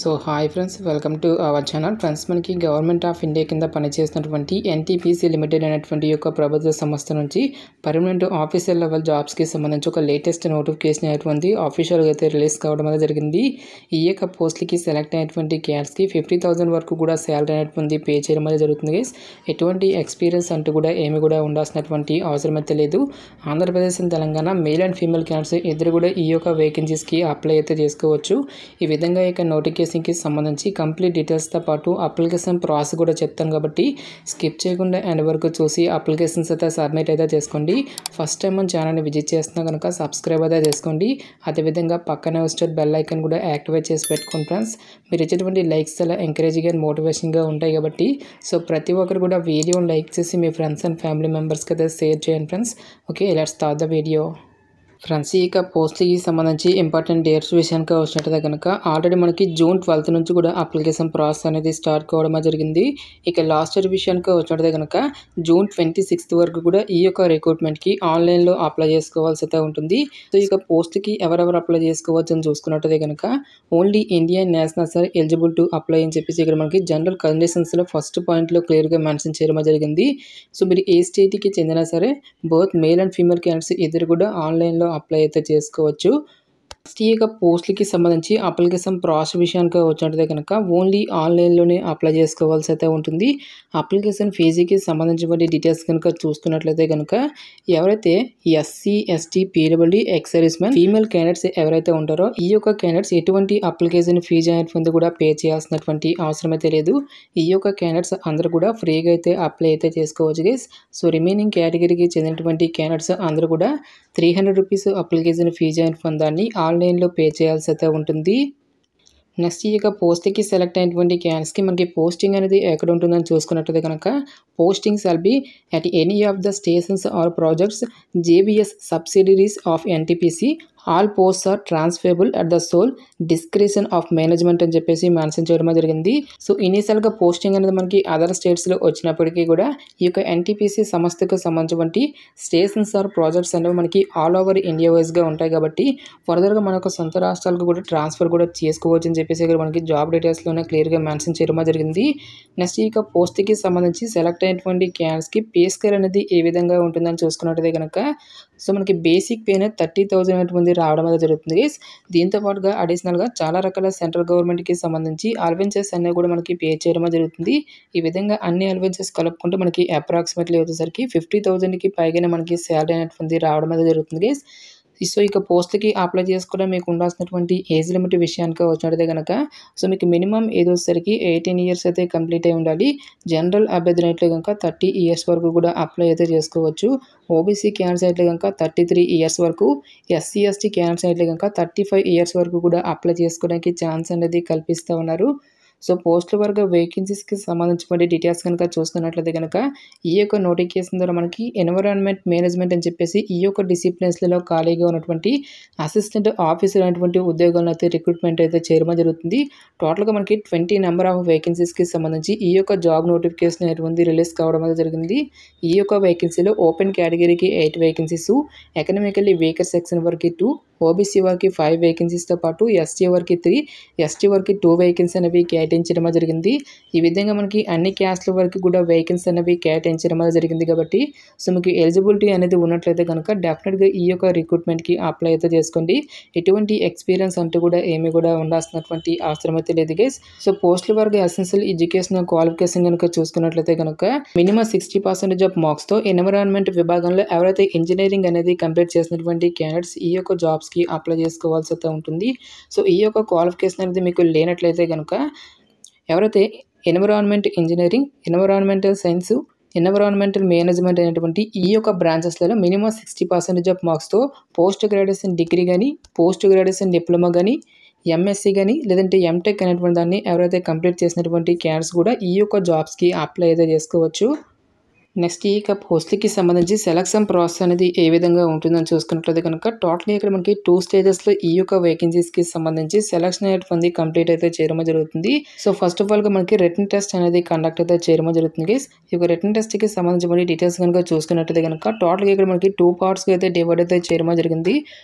So hi friends, welcome to our channel. Friends, మనకి government of India కింద పనిచేస్తున్నటువంటి NTPC limited అనేటువంటి యొక్క ప్రభుత్వ సంస్థ నుంచి పర్మనెంట్ ఆఫీసర్ లెవెల్ జాబ్స్కి సంబంధించి ఒక లేటెస్ట్ నోటిఫికేషన్ అనేటువంటి ఆఫీషియల్గా అయితే రిలీజ్ కావడం అనేది జరిగింది. ఈ యొక్క పోస్ట్లకి సెలెక్ట్ అయినటువంటి క్యాడ్స్కి 50,000 వరకు కూడా శాలరీ అనేటువంటి పే చేయడం అనేది జరుగుతుంది. ఎటువంటి ఎక్స్పీరియన్స్ అంటూ కూడా ఏమి కూడా ఉండాల్సినటువంటి అవసరం అయితే లేదు. Andhra Pradesh and Telangana male and female cadres ఇద్దరు కూడా ఈ యొక్క వేకెన్సీస్కి అప్లై అయితే చేసుకోవచ్చు. ఈ విధంగా ఇక నోటిఫికేషన్కి సంబంధించి కంప్లీట్ డీటెయిల్స్తో పాటు అప్లికేషన్ ప్రాసెస్ కూడా చెప్తాను కాబట్టి స్కిప్ చేయకుండా ఎండ్ వరకు చూసి అప్లికేషన్స్ అయితే సబ్మిట్ అయితే చేసుకోండి. ఫస్ట్ టైం మన ఛానల్ని విజిట్ చేస్తున్నా కనుక సబ్స్క్రైబ్ అయితే చేసుకోండి. అదేవిధంగా పక్కనే వచ్చే బెల్ ఐకాన్ కూడా యాక్టివేట్ చేసి పెట్టుకోండి ఫ్రెండ్స్. మీరు ఇచ్చేటువంటి లైక్స్ చాలా ఎంకరేజింగ్గా అండ్ మోటివేషన్గా ఉంటాయి కాబట్టి సో ప్రతి ఒక్కరు కూడా వీడియోని లైక్ చేసి మీ ఫ్రెండ్స్ అండ్ ఫ్యామిలీ మెంబర్స్కి అయితే షేర్ చేయండి friends. Okay, let's start the video. Friends, ఇక పోస్ట్కి సంబంధించి ఇంపార్టెంట్ డేట్స్ విషయానికి వచ్చినట్టయితే కనుక ఆల్రెడీ మనకి జూన్ 12th నుంచి కూడా అప్లికేషన్ ప్రాసెస్ అనేది స్టార్ట్ కావడం జరిగింది. ఇక లాస్ట్ ఇయర్ విషయానికి వచ్చినట్టయితే కనుక జూన్ 26th వరకు కూడా ఈ యొక్క రిక్రూట్మెంట్కి ఆన్లైన్లో అప్లై చేసుకోవాల్సి అయితే ఉంటుంది. సో ఇక పోస్ట్కి ఎవరెవరు అప్లై చేసుకోవచ్చు అని చూసుకున్నట్టయితే కనుక only Indian nationals are eligible to apply అని చెప్పేసి ఇక్కడ మనకి జనరల్ కండిషన్స్లో ఫస్ట్ పాయింట్లో క్లియర్గా మెన్షన్ చేయడం జరిగింది. సో మీరు ఏ స్టేట్కి చెందినా సరే both male and female candidates ఇద్దరు కూడా ఆన్లైన్లో అప్లై అయితే చేసుకోవచ్చు. ఈ యొక్క పోస్టులకి సంబంధించి అప్లికేషన్ ప్రాసెస్ విషయానికి వచ్చినట్టయితే కనుక ఓన్లీ ఆన్లైన్లోనే అప్లై చేసుకోవాల్సి అయితే ఉంటుంది. అప్లికేషన్ ఫీజుకి సంబంధించిన డీటెయిల్స్ కనుక చూసుకున్నట్లయితే కనుక ఎవరైతే SC ST PWD ex servicemen female candidates ఎవరైతే ఉంటారో ఈ యొక్క క్యాండిడేట్స్ ఎటువంటి అప్లికేషన్ ఫీజు అనేటువంటి కూడా పే చేయాల్సినటువంటి అవసరం అయితే లేదు. ఈ యొక్క క్యాండిడేట్స్ అందరూ కూడా ఫ్రీగా అయితే అప్లై అయితే చేసుకోవచ్చు గైస్. సో రిమైనింగ్ కేటగిరీకి చెందినటువంటి క్యాండిడేట్స్ అందరూ కూడా 300 రూపీస్ అప్లికేషన్ ఫీజు అనేటువంటి దాన్ని ఆన్లైన్లో పే చేయాల్సి అయితే ఉంటుంది. నెక్స్ట్ ఈ యొక్క పోస్ట్కి సెలెక్ట్ అయినటువంటి క్యాండిడేట్స్కి మనకి పోస్టింగ్ అనేది ఎక్కడ ఉంటుందని చూసుకున్నట్లయితే కనుక posting shall be at any of the stations or projects జేబీఎస్ subsidiaries of NTPC. All posts are transferable at the sole discretion of management అని చెప్పేసి మెన్షన్ చేయడం జరిగింది. సో ఇనీషియల్గా పోస్టింగ్ అనేది మనకి అదర్ స్టేట్స్లో వచ్చినప్పటికీ కూడా ఈ యొక్క ఎన్టీపీసీ సంస్థకు సంబంధించిన స్టేషన్స్ ఆర్ ప్రాజెక్ట్స్ అనేవి మనకి ఆల్ ఓవర్ ఇండియా వైజ్గా ఉంటాయి కాబట్టి ఫర్దర్గా మన యొక్క సొంత రాష్ట్రాలకు కూడా ట్రాన్స్ఫర్ కూడా చేసుకోవచ్చు అని చెప్పేసి ఇక్కడ మనకి జాబ్ డీటెయిల్స్లోనే క్లియర్గా మెన్షన్ చేయడం జరిగింది. నెక్స్ట్ ఈ యొక్క పోస్ట్కి సంబంధించి సెలెక్ట్ అయినటువంటి క్యాండిడేట్స్కి పే స్కేల్ అనేది ఏ విధంగా ఉంటుందని చూసుకున్నట్టయితే కనుక సో మనకి బేసిక్ పే అనేది 30,000 అనేటువంటి రావడం అనేది జరుగుతుంది. దీంతో పాటుగా అడిషనల్గా చాలా రకాల సెంట్రల్ గవర్నమెంట్కి సంబంధించి అలవెన్సెస్ అనేవి కూడా మనకి పే చేయడం జరుగుతుంది. ఈ విధంగా అన్ని అలవెన్సెస్ కలుపుకుంటే మనకి అప్రాక్సిమేట్లీ వచ్చేసరికి 50,000కి పైగానే మనకి శాలరీ అనేటువంటి రావడం అనేది జరుగుతుంది. సో ఇక పోస్ట్కి అప్లై చేసుకోవడం మీకు ఉండాల్సినటువంటి ఏజ్ లిమిట్ విషయానికి వచ్చినట్టయితే కనుక సో మీకు మినిమం ఏజ్ వచ్చేసరికి 18 years అయితే కంప్లీట్ అయి ఉండాలి. జనరల్ అభ్యర్థులు అయితే కనుక 30 years వరకు కూడా అప్లై అయితే చేసుకోవచ్చు. ఓబీసీ క్యాండిడేట్స్ అయితే కనుక 33 years వరకు, ఎస్సీ ఎస్టీ క్యాండిడేట్స్ అయితే కనుక 35 years వరకు కూడా అప్లై చేసుకోవడానికి ఛాన్స్ అనేది కల్పిస్తూ ఉన్నారు. సో పోస్టుల వరకు వేకెన్సీస్కి సంబంధించిన డీటెయిల్స్ కనుక చూసుకున్నట్లయితే కనుక ఈ యొక్క నోటిఫికేషన్ ద్వారా మనకి ఎన్విరాన్మెంట్ మేనేజ్మెంట్ అని చెప్పేసి ఈ యొక్క డిసిప్లిన్స్లలో ఖాళీగా ఉన్నటువంటి అసిస్టెంట్ ఆఫీసర్ అనేటువంటి ఉద్యోగాలను అయితే రిక్రూట్మెంట్ అయితే చేయడం జరుగుతుంది. టోటల్గా మనకి 20 నెంబర్ ఆఫ్ వేకెన్సీస్కి సంబంధించి ఈ యొక్క జాబ్ నోటిఫికేషన్ అనేటువంటి రిలీజ్ కావడం అనేది జరిగింది. ఈ యొక్క వేకెన్సీలో ఓపెన్ కేటగిరీకి 8 వేకెన్సీస్, ఎకనామికల్లీ వీకర్ సెక్షన్ వరకు 2, ఓబీసీ వారికి 5 వేకెన్సీస్తో పాటు ఎస్టీ వారికి 3, ఎస్టీ వారికి 2 వేకెన్సీ అనేవి కేటాయించడం జరిగింది. ఈ విధంగా మనకి అన్ని క్యాస్ట్ల వరకు కూడా వేకెన్సీ అనేవి కేటాయించడం జరిగింది కాబట్టి సో మీకు ఎలిజిబిలిటీ అనేది ఉన్నట్లయితే కనుక డెఫినెట్గా ఈ యొక్క రిక్రూట్మెంట్కి అప్లై అయితే చేసుకోండి. ఎటువంటి ఎక్స్పీరియన్స్ అంటూ కూడా ఏమి కూడా ఉండాల్సినటువంటి అవసరం అయితే లేదు గైస్. సో పోస్టుల వరకు ఎసెన్షియల్ ఎడ్యుకేషన్ క్వాలిఫికేషన్ కనుక చూసుకున్నట్లయితే కనుక మినిమం 60% ఆఫ్ మార్క్స్తో ఎన్విరాన్మెంట్ విభాగంలో ఎవరైతే ఇంజనీరింగ్ అనేది కంప్లీట్ చేసినటువంటి క్యాండిడేట్స్ ఈ యొక్క జాబ్స్కి అప్లై చేసుకోవాల్సి అయితే ఉంటుంది. సో ఈ యొక్క క్వాలిఫికేషన్ అనేది మీకు లేనట్లయితే కనుక ఎవరైతే environment engineering, environmental science, environmental management అనేటువంటి ఈ యొక్క బ్రాంచెస్లలో మినిమం 60% ఆఫ్ మార్క్స్తో పోస్ట్ గ్రాడ్యుయేషన్ డిగ్రీ కానీ, పోస్ట్ గ్రాడ్యుయేషన్ డిప్లొమా కానీ, ఎంఎస్సీ కానీ లేదంటే ఎంటెక్ అనేటువంటి దాన్ని ఎవరైతే కంప్లీట్ చేసినటువంటి క్యాండిడేట్స్ కూడా ఈ యొక్క జాబ్స్కి అప్లై అయితే చేసుకోవచ్చు. నెక్స్ట్ ఈ యొక్క పోస్ట్కి సంబంధించి సెలక్షన్ ప్రాసెస్ అనేది ఏ విధంగా ఉంటుందని చూసుకున్నట్లయితే కనుక టోటల్గా ఇక్కడ మనకి 2 స్టేజెస్లో ఈ యొక్క వేకెన్సీస్కి సంబంధించి సెలక్షన్ అనేటువంటి కంప్లీట్ అయితే చేయడం జరుగుతుంది. సో ఫస్ట్ ఆఫ్ ఆల్గా మనకి రిటన్ టెస్ట్ అనేది కండక్ట్ అయితే చేయడం జరుగుతుంది. ఈ యొక్క రిటన్ టెస్ట్కి సంబంధించిన డీటెయిల్స్ కనుక చూసుకున్నట్లయితే కనుక టోటల్గా ఇక్కడ మనకి 2 partsగా అయితే డివైడ్ అయితే చేయడం జరిగింది.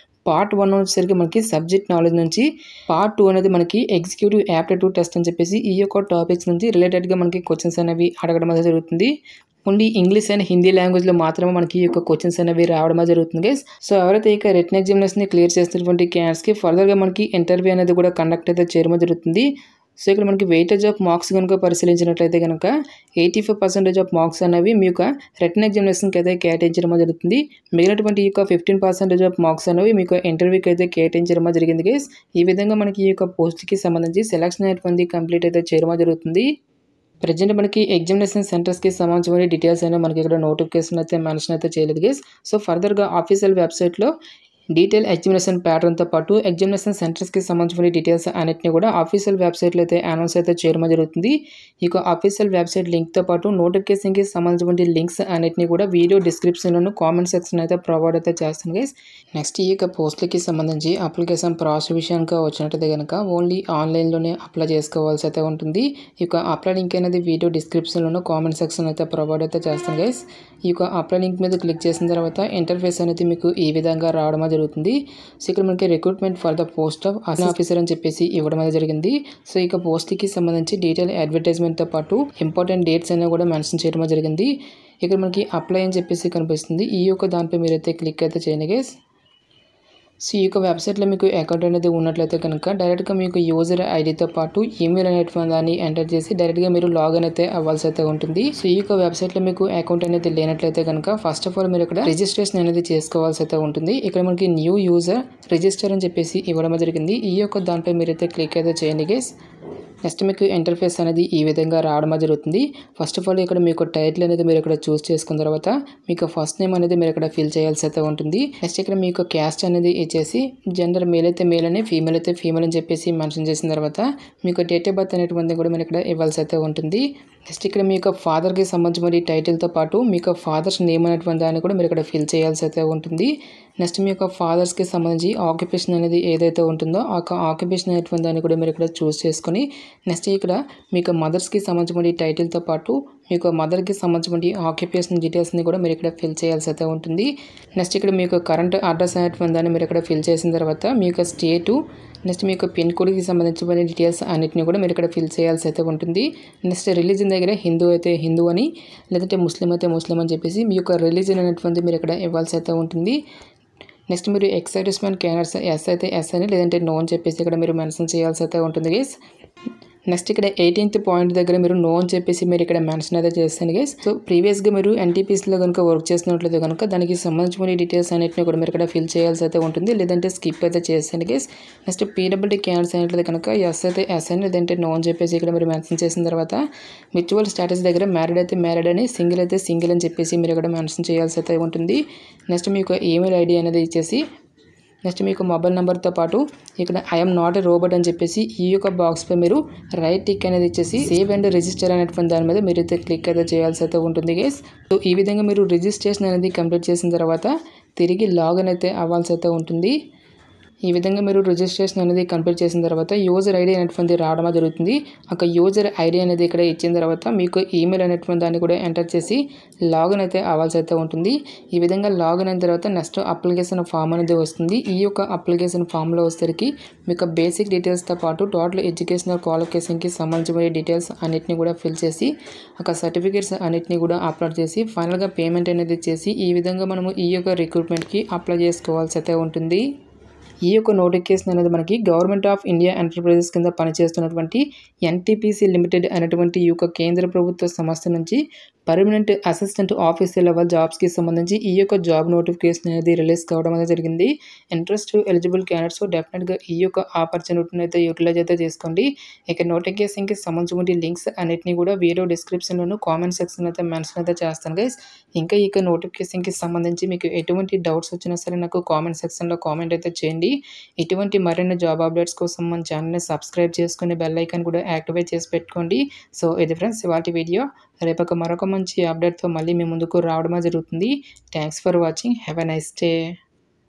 పార్ట్ 1 వచ్చేసరికి మనకి సబ్జెక్ట్ నాలెడ్జ్ నుంచి, పార్ట్ 2 అనేది మనకి ఎగ్జిక్యూటివ్ యాప్టిట్యూడ్ టెస్ట్ అని చెప్పేసి ఈ యొక్క టాపిక్స్ నుంచి రిలేటెడ్గా మనకి క్వశ్చన్స్ అనేవి అడగడం అనేది జరుగుతుంది. ఓన్లీ ఇంగ్లీష్ అండ్ హిందీ లాంగ్వేజ్లో మాత్రమే మనకి ఈ యొక్క క్వశ్చన్స్ అనేవి రావడం జరుగుతుంది గైస్. సో ఎవరైతే ఇక రిటన్ ఎగ్జామినేషన్ని క్లియర్ చేస్తున్నటువంటి క్యాండిడేట్స్కి ఫర్దర్గా మనకి ఇంటర్వ్యూ అనేది కూడా కండక్ట్ అయితే చేయడం జరుగుతుంది. సో ఇక్కడ మనకి వెయిటేజ్ ఆఫ్ మార్క్స్ కనుక పరిశీలించినట్లయితే కనుక 85% ఆఫ్ మార్క్స్ అనేవి మీ యొక్క రిటన్ ఎగ్జామినేషన్కి అయితే కేటాయించడం జరుగుతుంది. మిగిలినటువంటి ఈ యొక్క 15% ఆఫ్ మార్క్స్ అనేవి మీకు ఇంటర్వ్యూకి అయితే కేటాయించడం జరిగింది గైస్. ఈ విధంగా మనకి ఈ యొక్క పోస్ట్కి సంబంధించి సెలక్షన్ అనేటువంటి కంప్లీట్ అయితే చేయడం జరుగుతుంది. ప్రజెంట్ మనకి ఎగ్జామినేషన్ సెంటర్స్కి సంబంధించిన డీటెయిల్స్ అయినా మనకి ఇక్కడ నోటిఫికేషన్ అయితే మెన్షన్ అయితే చేయలేదు గైస్. సో ఫర్దర్గా ఆఫీషియల్ వెబ్సైట్లో డీటెయిల్ ఎగ్జామినేషన్ ప్యాటర్న్తో పాటు ఎగ్జామినేషన్ సెంటర్స్కి సంబంధించిన డీటెయిల్స్ అన్నింటినీ కూడా ఆఫీషియల్ వెబ్సైట్లో అయితే అనౌన్స్ అయితే చేయడం జరుగుతుంది. ఈ యొక్క ఆఫీషియల్ వెబ్సైట్ లింక్తో పాటు నోటిఫికేషన్కి సంబంధించిన లింక్స్ అన్నింటినీ కూడా వీడియో డిస్క్రిప్షన్లోను కామెంట్ సెక్షన్ అయితే ప్రొవైడ్ అయితే చేస్తాను గైస్. నెక్స్ట్ ఈ యొక్క పోస్టులకి సంబంధించి అప్లికేషన్ ప్రాసెస్ విషయానికి వచ్చినట్టయితే కనుక ఓన్లీ ఆన్లైన్లోనే అప్లై చేసుకోవాల్సి అయితే ఉంటుంది. ఈ యొక్క అప్లై లింక్ అనేది వీడియో డిస్క్రిప్షన్లోను కామెంట్ సెక్షన్ అయితే ప్రొవైడ్ అయితే చేస్తాను గైస్. ఈ యొక్క అప్లై లింక్ మీద క్లిక్ చేసిన తర్వాత ఇంటర్ఫేస్ అనేది మీకు ఈ విధంగా రావడం జరుగుతుంది. సో ఇక్కడ మనకి recruitment for the post of assistant officer అని చెప్పేసి ఇవ్వడం అనేది జరిగింది. సో ఇక పోస్ట్కి సంబంధించి డీటెయిల్ అడ్వర్టైజ్మెంట్తో పాటు ఇంపార్టెంట్ డేట్స్ అనేవి కూడా మెన్షన్ చేయడం జరిగింది. ఇక్కడ మనకి అప్లై అని చెప్పేసి కనిపిస్తుంది. ఈ యొక్క దానిపై మీరైతే క్లిక్ అయితే చేయండి గైస్. సో ఈ యొక్క వెబ్సైట్లో మీకు అకౌంట్ అనేది ఉన్నట్లయితే కనుక డైరెక్ట్గా మీకు యూజర్ ఐడితో పాటు ఈమెయిల్ అనేటువంటి దాన్ని ఎంటర్ చేసి డైరెక్ట్గా మీరు లాగిన్ అయితే అవ్వాల్సి అయితే ఉంటుంది. సో ఈ యొక్క వెబ్సైట్లో మీకు అకౌంట్ అనేది లేనట్లయితే కనుక ఫస్ట్ ఆఫ్ ఆల్ మీరు ఇక్కడ రిజిస్ట్రేషన్ అనేది చేసుకోవాల్సి అయితే ఉంటుంది. ఇక్కడ మనకి న్యూ యూజర్ రిజిస్టర్ అని చెప్పేసి ఇవ్వడం జరిగింది. ఈ యొక్క దానిపై మీరైతే క్లిక్ అయితే చేయండి గైస్. నెక్స్ట్ మీకు ఇంటర్ఫేస్ అనేది ఈ విధంగా రావడం జరుగుతుంది. ఫస్ట్ ఆఫ్ ఆల్ ఇక్కడ మీకు టైటిల్ అనేది మీరు ఇక్కడ చూస్ చేసుకున్న తర్వాత మీకు ఫస్ట్ నేమ్ అనేది మీరు ఇక్కడ ఫిల్ చేయాల్సి అయితే ఉంటుంది. నెక్స్ట్ ఇక్కడ మీకు క్యాస్ట్ అనేది ఇచ్చేసి జెండర్ మేల్ అయితే మేల్ అని, ఫీమేల్ అయితే ఫీమేల్ అని చెప్పేసి మెన్షన్ చేసిన తర్వాత మీకు డేట్ ఆఫ్ బర్త్ అనేటువంటి కూడా మీరు ఇక్కడ ఇవ్వాల్సి అయితే ఉంటుంది. నెక్స్ట్ ఇక్కడ మీ యొక్క ఫాదర్కి సంబంధించిన టైటిల్తో పాటు మీ యొక్క ఫాదర్స్ నేమ్ అనేటువంటి దాన్ని కూడా మీరు ఇక్కడ ఫిల్ చేయాల్సి అయితే ఉంటుంది. నెక్స్ట్ మీ యొక్క ఫాదర్స్కి సంబంధించి ఆక్యుపేషన్ అనేది ఏదైతే ఉంటుందో ఆ ఆక్యుపేషన్ అనేటువంటి దాన్ని కూడా మీరు ఇక్కడ చూస్ చేసుకొని నెక్స్ట్ ఇక్కడ మీకు మదర్స్కి సంబంధించిన టైటిల్తో పాటు మీకు మదర్కి సంబంధించిన ఆక్యుపేషన్ డీటెయిల్స్ని కూడా మీరు ఇక్కడ ఫిల్ చేయాల్సి అయితే ఉంటుంది. నెక్స్ట్ ఇక్కడ మీకు కరెంట్ అడ్రస్ అనేటువంటి దాన్ని మీరు ఇక్కడ ఫిల్ చేసిన తర్వాత మీ యొక్క స్టేటు, నెక్స్ట్ మీ యొక్క పిన్ కోడ్కి సంబంధించిన డీటెయిల్స్ అన్నింటినీ కూడా మీరు ఇక్కడ ఫిల్ చేయాల్సి అయితే ఉంటుంది. నెక్స్ట్ రిలీజన్ దగ్గర హిందూ అయితే హిందూ అని, లేదంటే ముస్లిం అయితే ముస్లిం అని చెప్పేసి మీ యొక్క రిలీజన్ అనేటువంటి మీరు ఇక్కడ ఇవ్వాల్సి అయితే ఉంటుంది. నెక్స్ట్ మీరు ఎక్సైటిస్మెంట్ క్యాండిడేట్స్ ఎస్ అయితే ఎస్ అని, లేదంటే నో అని చెప్పేసి ఇక్కడ మీరు మెన్షన్ చేయాల్సి అయితే ఉంటుంది గైస్. నెక్స్ట్ ఇక్కడ 18th పాయింట్ దగ్గర మీరు నో అని చెప్పేసి మీరు ఇక్కడ మెన్షన్ అయితే చేస్తాను గైస్. సో ప్రీవియస్గా మీరు ఎన్టీపీసీలో కనుక వర్క్ చేస్తున్నట్లయితే కనుక దానికి సంబంధించిన డీటెయిల్స్ అన్నింటినీ కూడా మీరు ఇక్కడ ఫిల్ చేయాల్సి అయితే ఉంటుంది, లేదంటే స్కిప్ అయితే చేస్తాను గైస్. నెక్స్ట్ పీడబ్ల్యూడీ క్యాండిడేట్స్ అయినట్లయితే కనుక ఎస్ అయితే ఎస్ అని, లేదంటే నో అని చెప్పేసి ఇక్కడ మీరు మెన్షన్ చేసిన తర్వాత మ్యూచువల్ స్టేటస్ దగ్గర మ్యారీడ్ అయితే మ్యారీడ్ అని, సింగిల్ అయితే సింగిల్ అని చెప్పేసి మీరు ఇక్కడ మెన్షన్ చేయాల్సి అయితే ఉంటుంది. నెక్స్ట్ మీకు ఈమెయిల్ ఐడి అనేది ఇచ్చేసి నెక్స్ట్ మీకు మొబైల్ నెంబర్తో పాటు ఇక్కడ ఐఎమ్ నాట్ ఏ రోబోట్ అని చెప్పేసి ఈ యొక్క బాక్స్పై మీరు రైట్ టిక్ అనేది ఇచ్చేసి సేవ్ అండ్ రిజిస్టర్ అనేటువంటి దాని మీద మీరు అయితే క్లిక్ అయితే చేయాల్సి అయితే ఉంటుంది గైస్. సో ఈ విధంగా మీరు రిజిస్ట్రేషన్ అనేది కంప్లీట్ చేసిన తర్వాత తిరిగి లాగిన్ అయితే అవ్వాల్సి అయితే ఉంటుంది. ఈ విధంగా మీరు రిజిస్ట్రేషన్ అనేది కంప్లీట్ చేసిన తర్వాత యూజర్ ఐడి అనేటువంటి రావడం జరుగుతుంది. ఒక యూజర్ ఐడి అనేది ఇక్కడ ఇచ్చిన తర్వాత మీకు ఈమెయిల్ అనేటువంటి దాన్ని కూడా ఎంటర్ చేసి లాగిన్ అయితే అవ్వాల్సి అయితే ఉంటుంది. ఈ విధంగా లాగిన్ అయిన తర్వాత నెక్స్ట్ అప్లికేషన్ ఫామ్ అనేది వస్తుంది. ఈ యొక్క అప్లికేషన్ ఫామ్లో వచ్చేసరికి మీకు బేసిక్ డీటెయిల్స్తో పాటు టోటల్ ఎడ్యుకేషనల్ క్వాలిఫికేషన్కి సంబంధించిన డీటెయిల్స్ అన్నిటిని కూడా ఫిల్ చేసి ఒక సర్టిఫికేట్స్ అన్నిటిని కూడా అప్లోడ్ చేసి ఫైనల్గా పేమెంట్ అనేది చేసి ఈ విధంగా మనము ఈ యొక్క రిక్రూట్మెంట్కి అప్లై చేసుకోవాల్సి అయితే ఉంటుంది. ఈ యొక్క నోటిఫికేషన్ అనేది మనకి గవర్నమెంట్ ఆఫ్ ఇండియా ఎంటర్ప్రైజెస్ కింద పనిచేస్తున్నటువంటి ఎన్టీపీసీ లిమిటెడ్ అనేటువంటి ఈ యొక్క కేంద్ర ప్రభుత్వ సంస్థ నుంచి పర్మనెంట్ అసిస్టెంట్ ఆఫీసర్ లెవెల్ జాబ్స్కి సంబంధించి ఈ యొక్క జాబ్ నోటిఫికేషన్ అనేది రిలీజ్ కావడం అనేది జరిగింది. ఇంట్రెస్ట్ ఎలిజిబుల్ క్యాండిడేట్స్ డెఫినెట్గా ఈ యొక్క ఆపర్చునిటీని అయితే యూటిలైజ్ అయితే చేసుకోండి. ఇక నోటిఫికేషన్కి సంబంధించిన లింక్స్ అన్నిటిని కూడా వీడియో డిస్క్రిప్షన్లోను కామెంట్ సెక్షన్ అయితే మెన్షన్ అయితే చేస్తాను గైస్. ఇంకా ఈ యొక్క నోటిఫికేషన్కి సంబంధించి మీకు ఎటువంటి డౌట్స్ వచ్చినా సరే నాకు కామెంట్ సెక్షన్లో కామెంట్ అయితే చేయండి. ఇటువంటి మరిన్ని జాబ్ అప్డేట్స్ కోసం మన ఛానల్ని సబ్స్క్రైబ్ చేసుకుని బెల్ ఐకాన్ కూడా యాక్టివేట్ చేసి పెట్టుకోండి. సో ఇది ఫ్రెండ్స్ ఇవాల్టి వీడియో. రేపొక మరొక మంచి అప్డేట్తో మళ్ళీ మీ ముందుకు రావడమే జరుగుతుంది. Thanks for watching. Have a nice day.